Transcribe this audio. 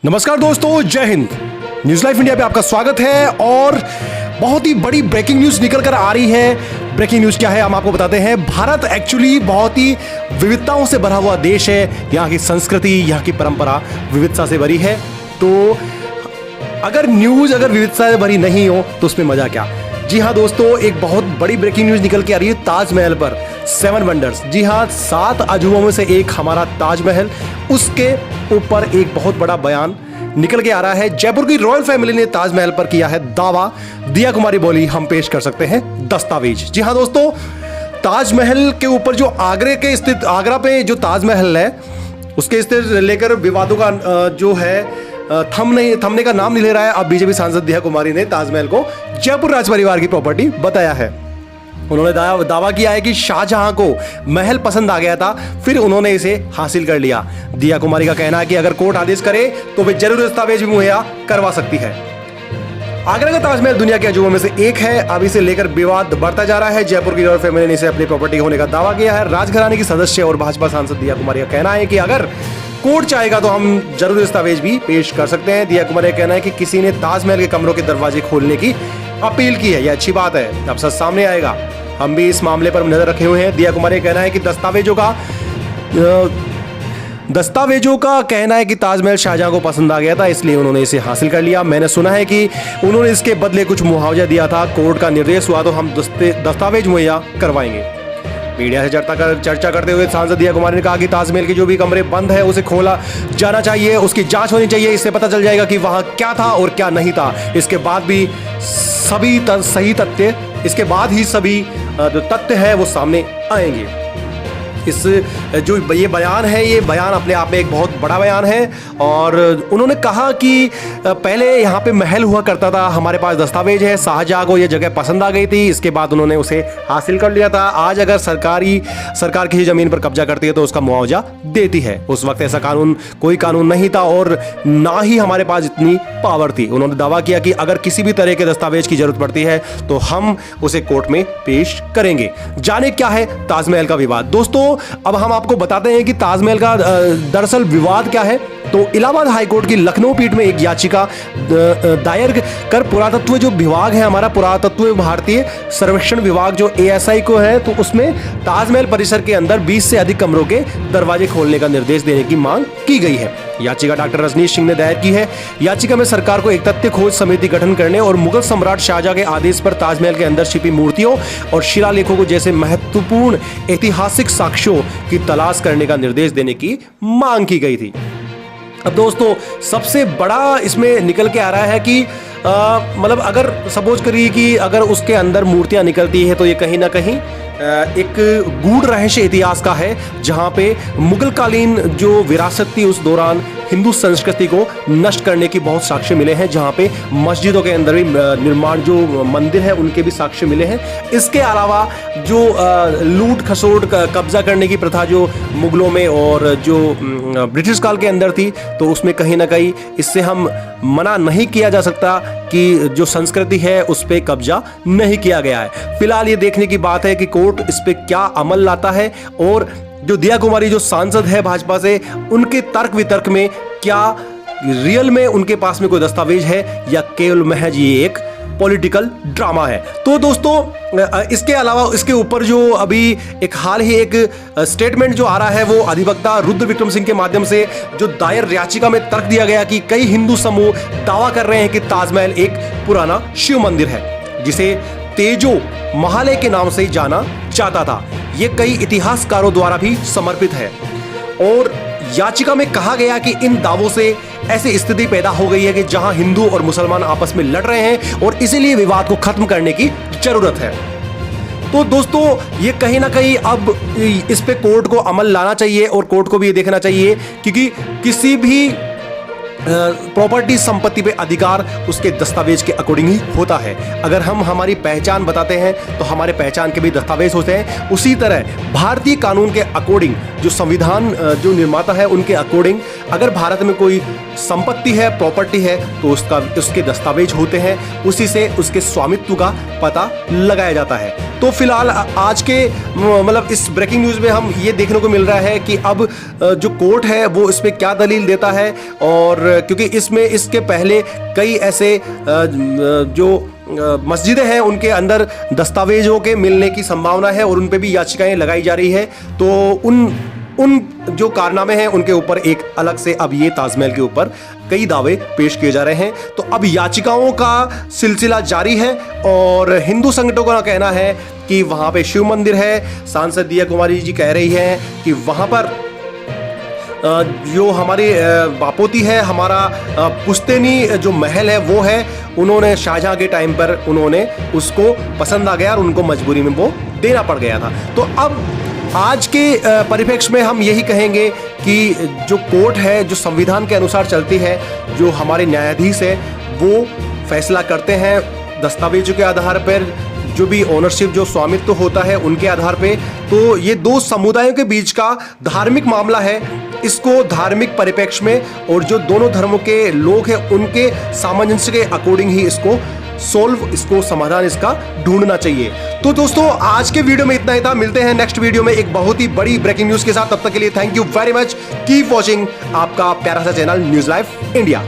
नमस्कार दोस्तों, जय हिंद। न्यूज लाइव इंडिया पे आपका स्वागत है और बहुत ही बड़ी ब्रेकिंग न्यूज निकल कर आ रही है। ब्रेकिंग न्यूज क्या है हम आपको बताते हैं। भारत एक्चुअली बहुत ही विविधताओं से भरा हुआ देश है। यहाँ की संस्कृति, यहाँ की परंपरा विविधता से भरी है। तो अगर विविधता से भरी नहीं हो तो उसमें मजा क्या। जी हाँ दोस्तों, एक बहुत बड़ी ब्रेकिंग न्यूज निकल के आ रही है ताजमहल पर। 7 वंडर्स, जी हाँ, 7 अजूबों में से एक हमारा ताजमहल, उसके ऊपर एक बहुत बड़ा बयान निकल के आ रहा है। जयपुर की रॉयल फैमिली ने ताजमहल पर किया है दावा। दिया कुमारी बोली हम पेश कर सकते हैं दस्तावेज। जी हाँ दोस्तों, ताजमहल के ऊपर जो आगरा पे जो ताजमहल है उसके स्थित लेकर विवादों का जो है थमने का नाम नहीं ले रहा है। अब बीजेपी सांसद दिया कुमारी ने ताजमहल को जयपुर राज परिवार की प्रॉपर्टी बताया है। उन्होंने दावा किया है कि शाहजहां को महल पसंद आ गया था, फिर उन्होंने इसे हासिल कर लिया। दिया कुमारी का कहना है कि अगर कोर्ट आदेश करे तो वे जरूर दस्तावेज भी मुहैया करवा सकती है। आगरा का ताजमहल दुनिया के अजूबों में से एक है। अब इसे लेकर विवाद बढ़ता जा रहा है। जयपुर की रॉयल फैमिली ने इसे अपनी प्रॉपर्टी होने का दावा किया है। राजघराने की सदस्य और भाजपा सांसद दिया कुमारी का कहना है कि अगर कोर्ट चाहेगा तो हम जरूर दस्तावेज भी पेश कर सकते हैं। दिया कुमारी का कहना है कि किसी ने ताजमहल के कमरों के दरवाजे खोलने की अपील की है, यह अच्छी बात है, अब सच सामने आएगा। हम भी इस मामले पर नजर रखे हुए हैं। दिया कुमारी का कहना है कि दस्तावेजों का कहना है कि ताजमहल शाहजहां को पसंद आ गया था, इसलिए उन्होंने इसे हासिल कर लिया। मैंने सुना है कि उन्होंने इसके बदले कुछ मुआवजा दिया था। कोर्ट का निर्देश हुआ तो हम दस्तावेज मुहैया करवाएंगे। मीडिया से चर्चा करते हुए सांसद दिया कुमारी ने कहा कि ताजमहल के जो भी कमरे बंद है उसे खोला जाना चाहिए, उसकी जांच होनी चाहिए। इससे पता चल जाएगा कि वहां क्या था और क्या नहीं था। इसके बाद ही सभी जो तथ्य है वो सामने आएंगे। इस जो ये बयान है, ये बयान अपने आप में एक बहुत बड़ा बयान है। और उन्होंने कहा कि पहले यहाँ पे महल हुआ करता था, हमारे पास दस्तावेज है, शाहजहां को ये जगह पसंद आ गई थी, इसके बाद उन्होंने उसे हासिल कर लिया था। आज अगर सरकार किसी जमीन पर कब्जा करती है तो उसका मुआवजा देती है। उस वक्त ऐसा कोई कानून नहीं था और ना ही हमारे पास इतनी पावर थी। उन्होंने दावा किया कि अगर किसी भी तरह के दस्तावेज की जरूरत पड़ती है तो हम उसे कोर्ट में पेश करेंगे। जाने क्या है ताजमहल का विवाद। दोस्तों अब हम आपको बताते हैं कि ताजमहल का दरअसल विवाद क्या है। तो इलाहाबाद हाईकोर्ट की लखनऊ पीठ में एक याचिका दायर कर पुरातत्व जो विभाग है, हमारा पुरातत्व भारतीय सर्वेक्षण विभाग जो ASI को है, तो उसमें ताजमहल परिसर के अंदर 20 से अधिक कमरों के दरवाजे खोलने का निर्देश देने की मांग की गई है। याचिका डॉक्टर रजनीश सिंह ने दायर की है। याचिका में सरकार को एक तथ्य खोज समिति गठन करने और मुगल सम्राट शाहजहां के आदेश पर ताजमहल के अंदर छिपी मूर्तियों और शिलालेखों को जैसे महत्वपूर्ण ऐतिहासिक साक्ष्यों की तलाश करने का निर्देश देने की मांग की गई थी। अब दोस्तों सबसे बड़ा इसमें निकल के आ रहा है कि मतलब अगर सपोज करिए कि अगर उसके अंदर मूर्तियां निकलती है तो ये कहीं ना कहीं एक गूढ़ रहस्य इतिहास का है, जहां पे मुगल कालीन जो विरासत थी उस दौरान हिंदू संस्कृति को नष्ट करने की बहुत साक्ष्य मिले हैं, जहां पे मस्जिदों के अंदर भी निर्माण जो मंदिर है उनके भी साक्ष्य मिले हैं। इसके अलावा जो लूट खसोट कब्जा करने की प्रथा जो मुगलों में और जो ब्रिटिश काल के अंदर थी, तो उसमें कहीं ना कहीं इससे हम मना नहीं किया जा सकता कि जो संस्कृति है उस पर कब्जा नहीं किया गया है। फिलहाल ये देखने की बात है कि कोर्ट इस पे क्या अमल लाता है और जो दिया कुमारी जो सांसद है भाजपा से, उनके तर्क वितर्क में क्या रियल में उनके पास में कोई दस्तावेज है या केवल महज ये एक पॉलिटिकल ड्रामा है। तो दोस्तों इसके अलावा इसके ऊपर जो अभी एक हाल ही एक स्टेटमेंट जो आ रहा है वो अधिवक्ता रुद्र विक्रम सिंह के माध्यम से जो दायर याचिका में तर्क दिया गया कि कई हिंदू समूह दावा कर रहे हैं कि ताजमहल एक पुराना शिव मंदिर है जिसे तेजो महालय के नाम से जाना जाता था। यह कई इतिहासकारों द्वारा भी समर्पित है और याचिका में कहा गया कि इन दावों से ऐसी स्थिति पैदा हो गई है कि जहां हिंदू और मुसलमान आपस में लड़ रहे हैं और इसीलिए विवाद को खत्म करने की जरूरत है। तो दोस्तों ये कहीं ना कहीं अब इस पे कोर्ट को अमल लाना चाहिए और कोर्ट को भी ये देखना चाहिए, क्योंकि किसी भी प्रॉपर्टी संपत्ति पे अधिकार उसके दस्तावेज के अकॉर्डिंग ही होता है। अगर हम हमारी पहचान बताते हैं तो हमारे पहचान के भी दस्तावेज होते हैं। उसी तरह भारतीय कानून के अकॉर्डिंग जो संविधान जो निर्माता है उनके अकॉर्डिंग अगर भारत में कोई संपत्ति है, प्रॉपर्टी है, तो उसके दस्तावेज होते हैं। उसी से उसके स्वामित्व का पता लगाया जाता है। तो फिलहाल आज के मतलब इस ब्रेकिंग न्यूज में हम ये देखने को मिल रहा है कि अब जो कोर्ट है वो इस पे क्या दलील देता है और क्योंकि इसमें इसके पहले कई ऐसे जो मस्जिदें हैं उनके अंदर दस्तावेजों के मिलने की संभावना है और उन पे भी याचिकाएं लगाई जा रही है। तो उन जो कारनामे हैं उनके ऊपर एक अलग से अब ये ताजमहल के ऊपर कई दावे पेश किए जा रहे हैं। तो अब याचिकाओं का सिलसिला जारी है और हिंदू संगठनों का कहना है कि वहां पे शिव मंदिर है। सांसद दिया कुमारी जी कह रही हैं कि वहां पर जो हमारी बापोती है, हमारा पुश्तैनी जो महल है वो है, उन्होंने शाहजहां के टाइम पर उन्होंने उसको पसंद आ गया और उनको मजबूरी में वो देना पड़ गया था। तो अब आज के परिप्रेक्ष्य में हम यही कहेंगे कि जो कोर्ट है, जो संविधान के अनुसार चलती है, जो हमारे न्यायाधीश है वो फैसला करते हैं दस्तावेजों के आधार पर, जो भी ओनरशिप जो स्वामित्व होता है उनके आधार पे। तो ये दो समुदायों के बीच का धार्मिक मामला है, इसको धार्मिक परिप्रेक्ष्य में और जो दोनों धर्मों के लोग हैं उनके सामंजस्य के अकॉर्डिंग ही इसको इसको समाधान इसका ढूंढना चाहिए। तो दोस्तों आज के वीडियो में इतना ही था। मिलते हैं नेक्स्ट वीडियो में एक बहुत ही बड़ी ब्रेकिंग न्यूज के साथ। तब तक के लिए thank you very much. Keep watching आपका प्यारा सा चैनल न्यूज लाइव इंडिया।